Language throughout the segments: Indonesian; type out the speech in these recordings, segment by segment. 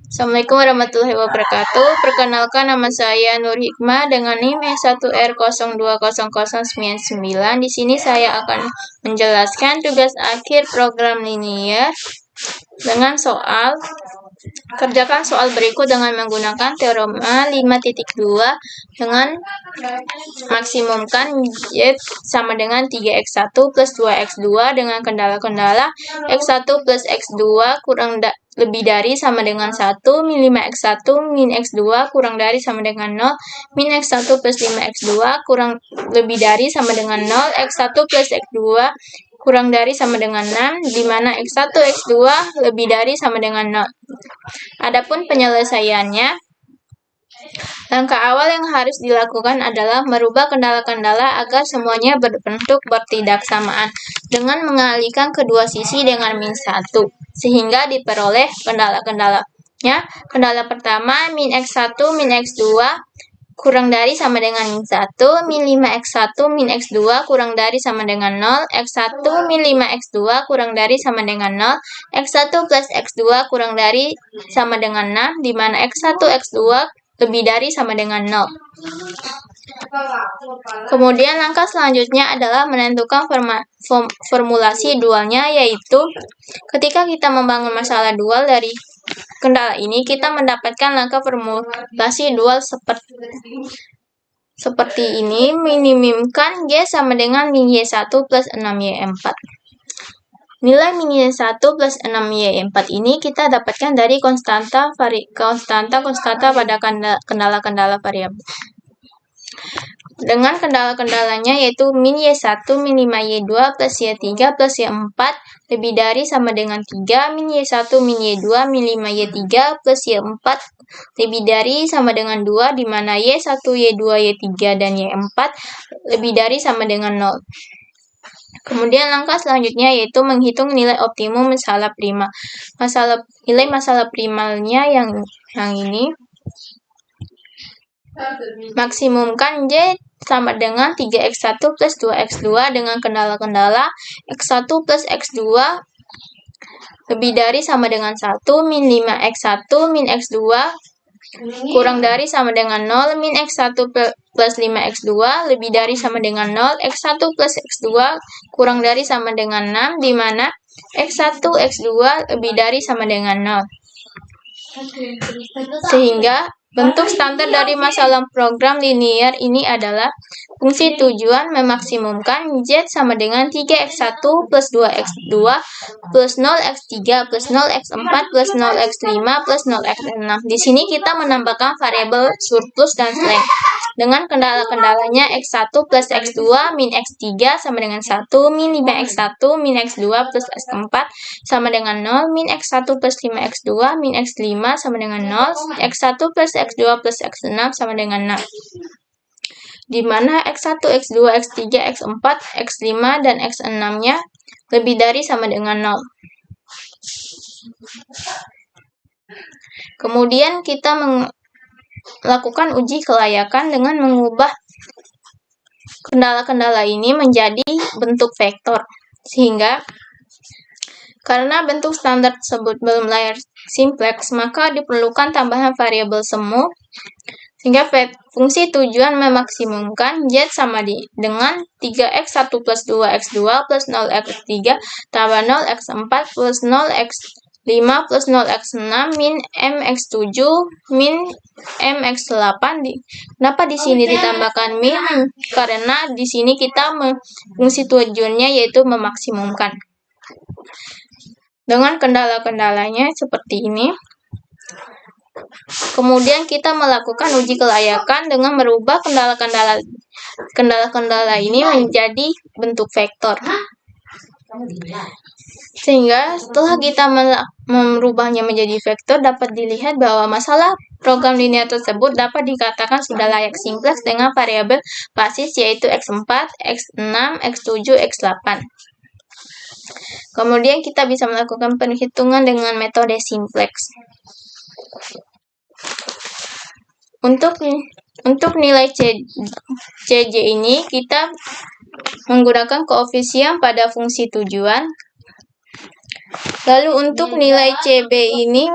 Assalamualaikum warahmatullahi wabarakatuh. Perkenalkan, nama saya Nur Hikmah dengan NIM S1R020099. Di sini saya akan menjelaskan tugas akhir program linear dengan soal. Kerjakan soal berikut dengan menggunakan teorema 5.2 dengan maksimumkan Y sama dengan 3x1 plus 2x2 dengan kendala-kendala x1 plus x2 lebih dari sama dengan 1, min 5x1 min x2 kurang dari sama dengan 0, min x1 plus 5x2 kurang lebih dari sama dengan 0, x1 plus x2 kurang dari sama dengan 6, di mana x1, x2 lebih dari sama dengan 0. Adapun penyelesaiannya, langkah awal yang harus dilakukan adalah merubah kendala-kendala agar semuanya berbentuk bertidaksamaan dengan mengalihkan kedua sisi dengan min 1, sehingga diperoleh kendala-kendalanya. Kendala pertama, min x1 min x2 kurang dari sama dengan min 1, min 5x1 min x2 kurang dari sama dengan 0, x1 min 5x2 kurang dari sama dengan 0, x1 plus x2 kurang dari sama dengan 6, di mana x1, x2 lebih dari sama dengan 0. Kemudian langkah selanjutnya adalah menentukan formulasi dualnya, yaitu ketika kita membangun masalah dual dari kendala ini, kita mendapatkan langkah formulasi dual seperti ini. Minimumkan Y sama dengan min Y1 plus 6Y4. Nilai min Y1 plus 6Y4 ini kita dapatkan dari konstanta pada kendala-kendala variabel. Dengan kendala-kendalanya yaitu min Y1 min 5Y2 plus Y3 plus Y4 lebih dari sama dengan 3, min Y1 min Y2 min 5Y3 plus Y4 lebih dari sama dengan 2, di mana Y1, Y2, Y3, dan Y4 lebih dari sama dengan 0. Kemudian langkah selanjutnya yaitu menghitung nilai optimum masalah prima. Nilai masalah primalnya yang ini. Maksimumkan Y sama dengan 3x1 plus 2x2 dengan kendala-kendala x1 plus x2 lebih dari sama dengan 1, min 5x1 min x2 kurang dari sama dengan 0, min x1 plus 5x2 lebih dari sama dengan 0, x1 plus x2 kurang dari sama dengan 6, di mana x1, x2 lebih dari sama dengan 0. Sehingga bentuk standar dari masalah program linear ini adalah fungsi tujuan memaksimumkan Z sama dengan 3x1 plus 2x2 plus 0x3 plus 0x4 plus 0x5 plus 0x6. Di sini kita menambahkan variabel surplus dan slack. Dengan kendala-kendalanya x1 plus x2 min x3 sama dengan 1, min 5x1 min x2 plus x4 sama dengan 0, min x1 plus 5x2 min x5 sama dengan 0, x1 plus x2 plus x6 sama dengan 6. Di mana x1, x2, x3, x4, x5, dan x6-nya lebih dari sama dengan 0. Kemudian kita melakukan uji kelayakan dengan mengubah kendala-kendala ini menjadi bentuk vektor. Sehingga karena bentuk standar tersebut belum layak simplex, maka diperlukan tambahan variabel semu. Sehingga fungsi tujuan memaksimumkan Z sama dengan 3x1 plus 2x2 plus 0x3 tambah 0x4 plus 0x5 plus 0x6 min mx7 min mx8. Kenapa di sini ditambahkan min? Karena di sini kita fungsi tujuannya yaitu memaksimumkan. Dengan kendala-kendalanya seperti ini. Kemudian kita melakukan uji kelayakan dengan merubah kendala-kendala ini menjadi bentuk vektor. Sehingga setelah kita merubahnya menjadi vektor, dapat dilihat bahwa masalah program linear tersebut dapat dikatakan sudah layak simplex dengan variabel basis yaitu x4, x6, x7, x8. Kemudian kita bisa melakukan perhitungan dengan metode simplex. Untuk nilai CJ ini kita menggunakan koefisien pada fungsi tujuan. Lalu untuk nilai CB ini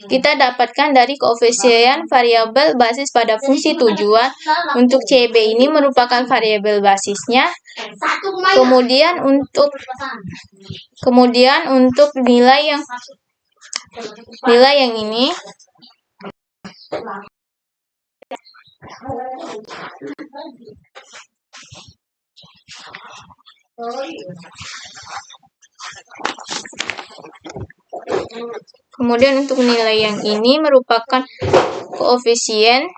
kita dapatkan dari koefisien variabel basis pada fungsi tujuan. Untuk CB ini merupakan variabel basisnya. Kemudian untuk nilai yang ini merupakan koefisien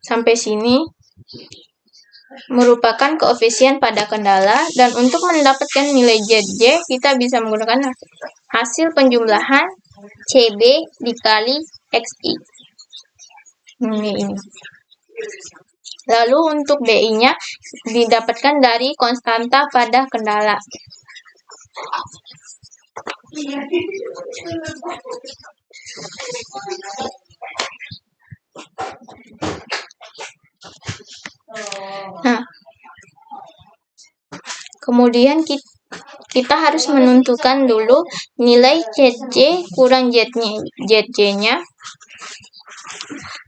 sampai sini merupakan koefisien pada kendala, dan untuk mendapatkan nilai ZJ kita bisa menggunakan hasil penjumlahan CB dikali XI. Ini. Lalu untuk BI-nya didapatkan dari konstanta pada kendala. Nah, kemudian kita harus menentukan dulu nilai ZJ kurang ZJ-nya.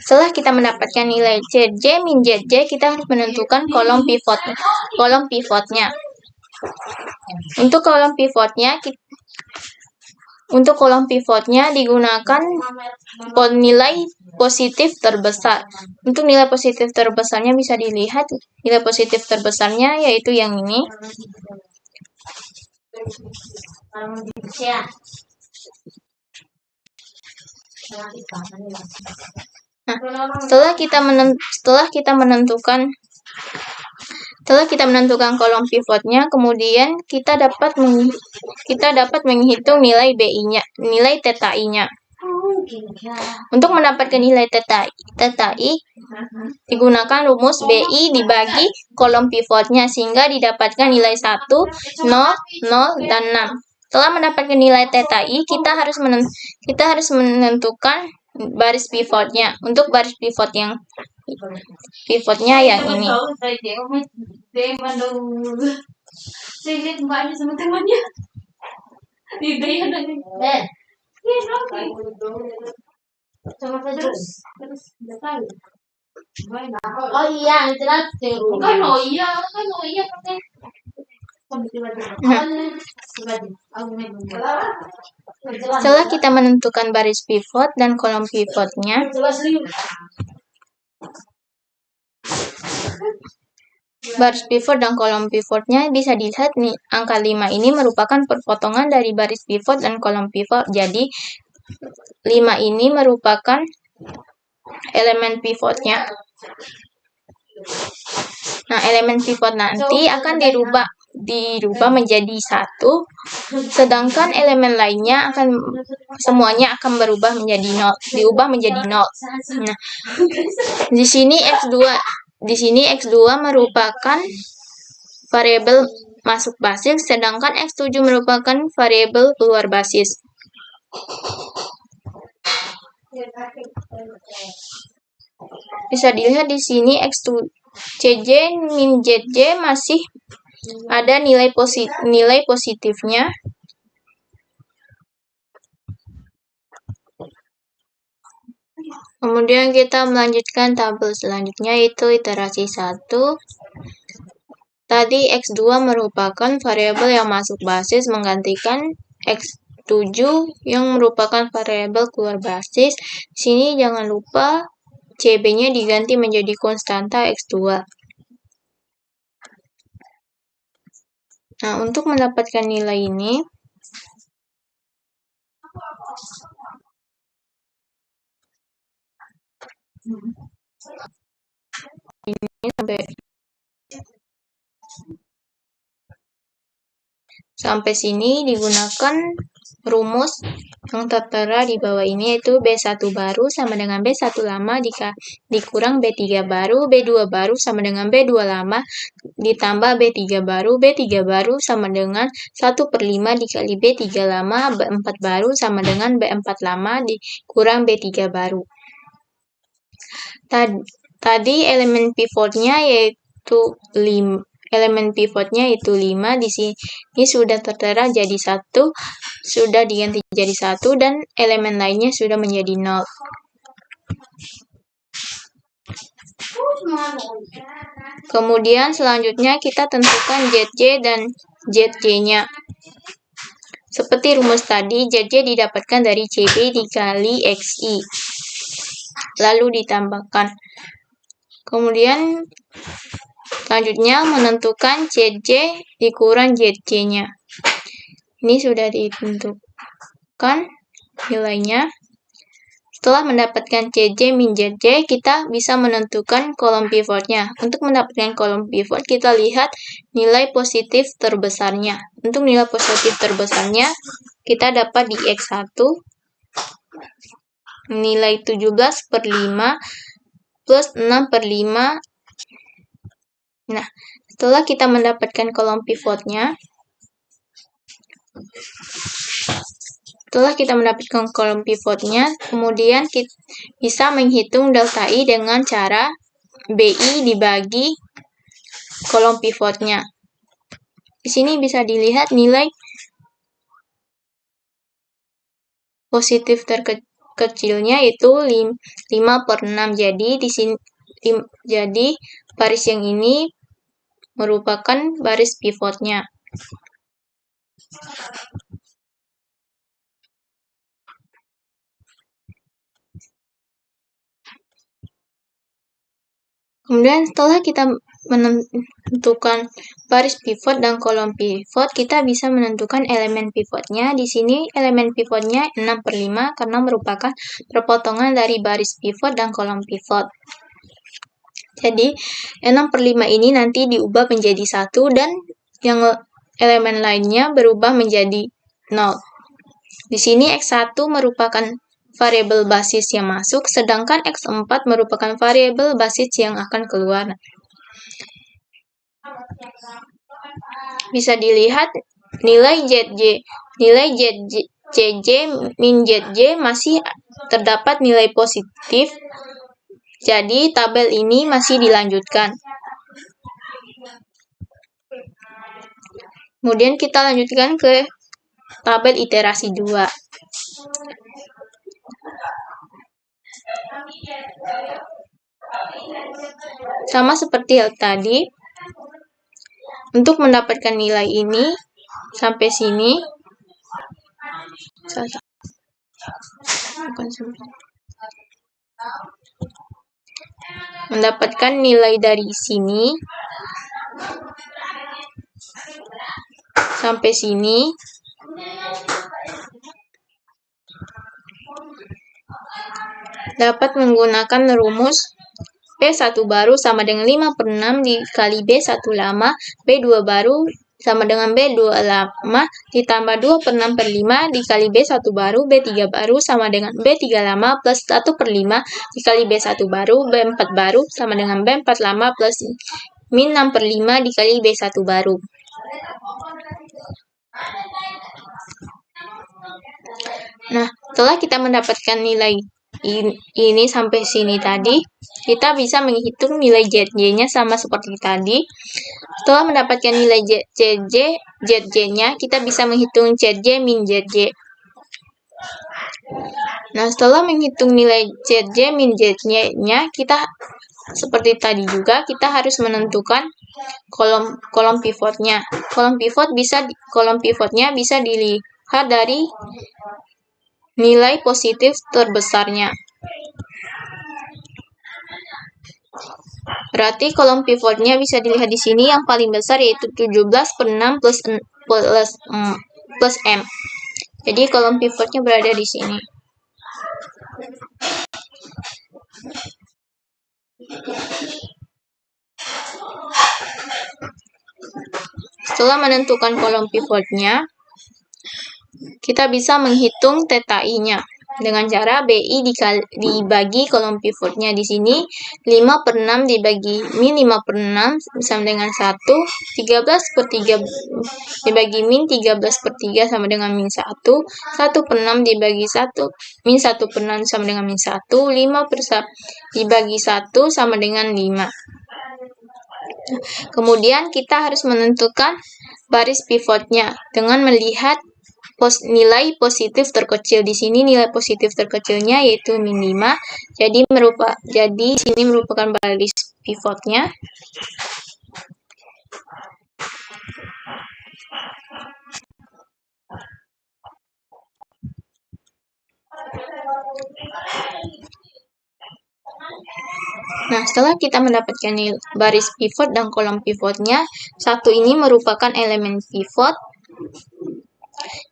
Setelah kita mendapatkan nilai ZJ min ZJ, kita harus menentukan kolom pivotnya. Untuk kolom pivotnya digunakan nilai positif terbesar. Untuk nilai positif terbesarnya bisa dilihat, nilai positif terbesarnya yaitu yang ini. Nah, setelah kita menentukan kolom pivotnya, kemudian kita dapat menghitung nilai BI-nya, nilai theta I-nya. Untuk mendapatkan nilai theta I digunakan rumus BI dibagi kolom pivotnya sehingga didapatkan nilai 1, 0, 0, dan 6. Setelah mendapatkan nilai theta I, kita harus menentukan baris pivotnya. Untuk baris pivotnya yang ini. Setelah kita menentukan baris pivot dan kolom pivotnya, baris pivot dan kolom pivotnya bisa dilihat nih, angka 5 ini merupakan perpotongan dari baris pivot dan kolom pivot. Jadi 5 ini merupakan elemen pivotnya. Nah, elemen pivot nanti akan dirubah menjadi 1, sedangkan elemen lainnya semuanya akan diubah menjadi 0. Nah, di sini X2 merupakan variabel masuk basis, sedangkan X7 merupakan variabel keluar basis. Bisa dilihat di sini CJ min ZJ masih ada nilai positifnya. Kemudian kita melanjutkan tabel selanjutnya, yaitu iterasi 1. Tadi X2 merupakan variabel yang masuk basis menggantikan X7 yang merupakan variabel keluar basis. Di sini jangan lupa CB-nya diganti menjadi konstanta X2. Nah, untuk mendapatkan nilai ini, sampai sini digunakan rumus yang tertera di bawah ini, yaitu B1 baru sama dengan B1 lama dikurang B3 baru, B2 baru sama dengan B2 lama ditambah B3 baru, B3 baru sama dengan 1/5 dikali B3 lama, B4 baru sama dengan B4 lama dikurang B3 baru. Tadi elemen pivotnya yaitu elemen pivotnya itu 5, di sini sudah tertera jadi 1, sudah diganti jadi 1, dan elemen lainnya sudah menjadi 0. Kemudian selanjutnya kita tentukan ZJ dan ZJ-nya. Seperti rumus tadi, ZJ didapatkan dari CB dikali XI. Lalu ditambahkan. Kemudian selanjutnya menentukan ZJ dikurang ZJ-nya. Ini sudah ditentukan nilainya. Setelah mendapatkan CJ min ZJ, kita bisa menentukan kolom pivotnya. Untuk mendapatkan kolom pivot, kita lihat nilai positif terbesarnya. Untuk nilai positif terbesarnya, kita dapat di X1, nilai 17/5 plus 6/5. Nah, setelah kita mendapatkan kolom pivotnya, kemudian kita bisa menghitung delta I dengan cara BI dibagi kolom pivotnya. Di sini bisa dilihat nilai positif terkecilnya itu 5/6. Jadi baris yang ini merupakan baris pivotnya. Kemudian setelah kita menentukan baris pivot dan kolom pivot, kita bisa menentukan elemen pivotnya. Di sini elemen pivotnya 6/5 karena merupakan perpotongan dari baris pivot dan kolom pivot. Jadi 6/5 ini nanti diubah menjadi 1 dan yang elemen lainnya berubah menjadi 0. Di sini X1 merupakan variabel basis yang masuk, sedangkan X4 merupakan variabel basis yang akan keluar. Bisa dilihat nilai ZJ min ZJ masih terdapat nilai positif, jadi tabel ini masih dilanjutkan. Kemudian kita lanjutkan ke tabel iterasi 2. Sama seperti yang tadi, untuk mendapatkan nilai ini sampai sini, mendapatkan nilai dari sini sampai sini, dapat menggunakan rumus P1 baru sama dengan 5/6 dikali B1 lama, B2 baru sama dengan B2 lama ditambah 2/6/5 dikali B1 baru, B3 baru sama dengan B3 lama plus 1/5 dikali B1 baru, B4 baru sama dengan B4 lama plus min 6/5 dikali B1 baru. Nah, setelah kita mendapatkan nilai ini sampai sini tadi, kita bisa menghitung nilai ZJ-nya sama seperti tadi. Setelah mendapatkan nilai ZJ-nya, kita bisa menghitung ZJ min ZJ. Nah, setelah menghitung nilai ZJ min ZJ-nya, kita seperti tadi juga, kita harus menentukan kolom pivotnya. Kolom pivotnya bisa dilihat dari nilai positif terbesarnya. Berarti kolom pivotnya bisa dilihat di sini yang paling besar yaitu 17/6 plus M. Jadi kolom pivotnya berada di sini. Setelah menentukan kolom pivotnya, kita bisa menghitung theta I-nya dengan cara BI dibagi kolom pivotnya. Di sini 5/6 dibagi min 5/6 sama dengan 1, 13/3 dibagi min 13/3 sama dengan min 1, 1/6 dibagi 1, min 1/6 sama dengan min 1, 5 dibagi 1 sama dengan 5. Kemudian kita harus menentukan baris pivotnya dengan melihat nilai positif terkecil. Di sini nilai positif terkecilnya yaitu min 5. Jadi sini merupakan baris pivotnya. Nah, setelah kita mendapatkan baris pivot dan kolom pivotnya, satu ini merupakan elemen pivot.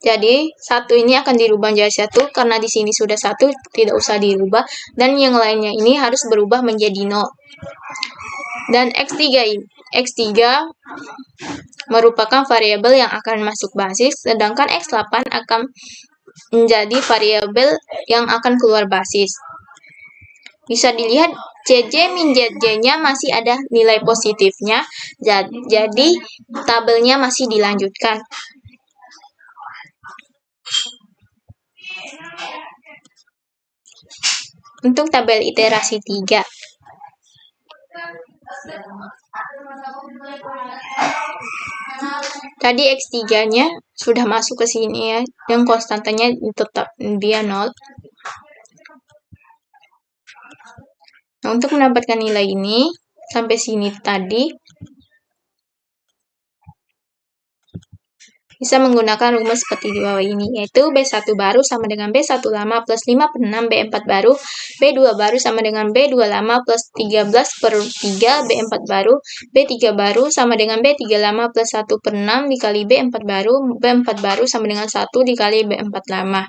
Jadi, satu ini akan dirubah menjadi satu, karena di sini sudah satu, tidak usah dirubah. Dan yang lainnya ini harus berubah menjadi 0. Dan X3 merupakan variabel yang akan masuk basis, sedangkan X8 akan menjadi variabel yang akan keluar basis. Bisa dilihat CJ min ZJ-nya masih ada nilai positifnya, jadi tabelnya masih dilanjutkan. Untuk tabel iterasi 3. Tadi X3-nya sudah masuk ke sini ya, dan konstantanya tetap dia 0. Nah, untuk mendapatkan nilai ini, sampai sini tadi, bisa menggunakan rumus seperti di bawah ini, yaitu B1 baru sama dengan B1 lama plus 5 per 6 B4 baru, B2 baru sama dengan B2 lama plus 13 per 3 B4 baru, B3 baru sama dengan B3 lama plus 1 per 6 dikali B4 baru, B4 baru sama dengan 1 dikali B4 lama.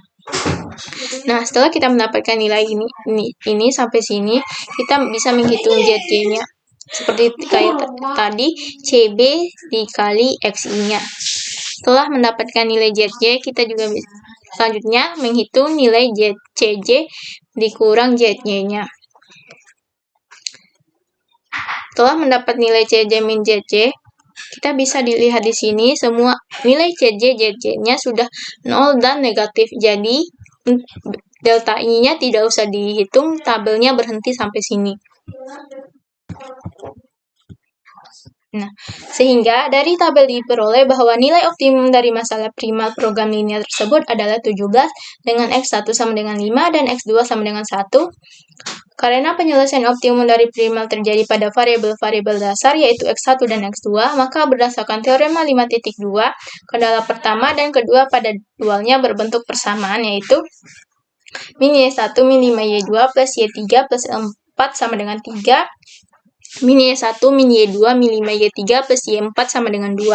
Nah, setelah kita mendapatkan nilai ini sampai sini, kita bisa menghitung ZJ-nya. Seperti kayak tadi, CB dikali XI-nya. Setelah mendapatkan nilai ZJ, kita juga bisa selanjutnya menghitung nilai CJ dikurang ZJ-nya. Setelah mendapat nilai CJ min ZJ, kita bisa dilihat di sini semua nilai CJ ZJ-nya sudah 0 dan negatif. Jadi delta I-nya tidak usah dihitung, tabelnya berhenti sampai sini. Nah, sehingga dari tabel diperoleh bahwa nilai optimum dari masalah primal program linear tersebut adalah 17 dengan X1 sama dengan 5 dan X2 sama dengan 1. Karena penyelesaian optimum dari primal terjadi pada variabel-variabel dasar yaitu X1 dan X2, maka berdasarkan teorema 5.2, kendala pertama dan kedua pada dualnya berbentuk persamaan yaitu min Y1 min 5Y2 plus Y3 plus 4 sama dengan 3, min Y1 min Y2 min 5Y3 plus Y4 sama dengan 2.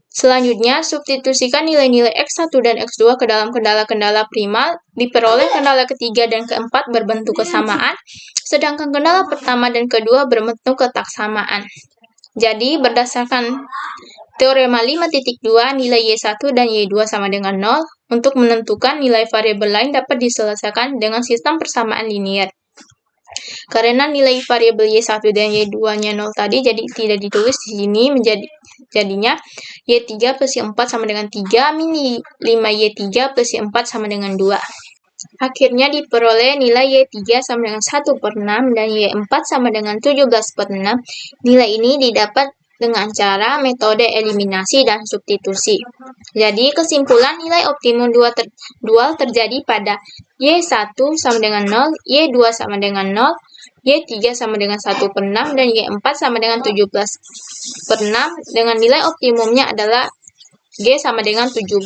Selanjutnya, substitusikan nilai-nilai X1 dan X2 ke dalam kendala-kendala primal, diperoleh kendala ketiga dan keempat berbentuk kesamaan, sedangkan kendala pertama dan kedua berbentuk ketaksamaan. Jadi, berdasarkan teorema 5.2, nilai Y1 dan Y2 sama dengan 0, untuk menentukan nilai variabel lain dapat diselesaikan dengan sistem persamaan linier. Karena nilai variabel Y1 dan Y2-nya 0 tadi, jadi tidak ditulis di sini, jadinya Y3 plus Y4 sama dengan 3, min 5Y3 plus Y4 sama dengan 2. Akhirnya diperoleh nilai Y3 sama dengan 1 per 6 dan Y4 sama dengan 17 per 6. Nilai ini didapat dengan cara metode eliminasi dan substitusi. Jadi, kesimpulan nilai optimum dual terjadi pada Y1 sama dengan 0, Y2 sama dengan 0, Y3 sama dengan 1 per 6, dan Y4 sama dengan 17 per 6, dengan nilai optimumnya adalah G sama dengan 17.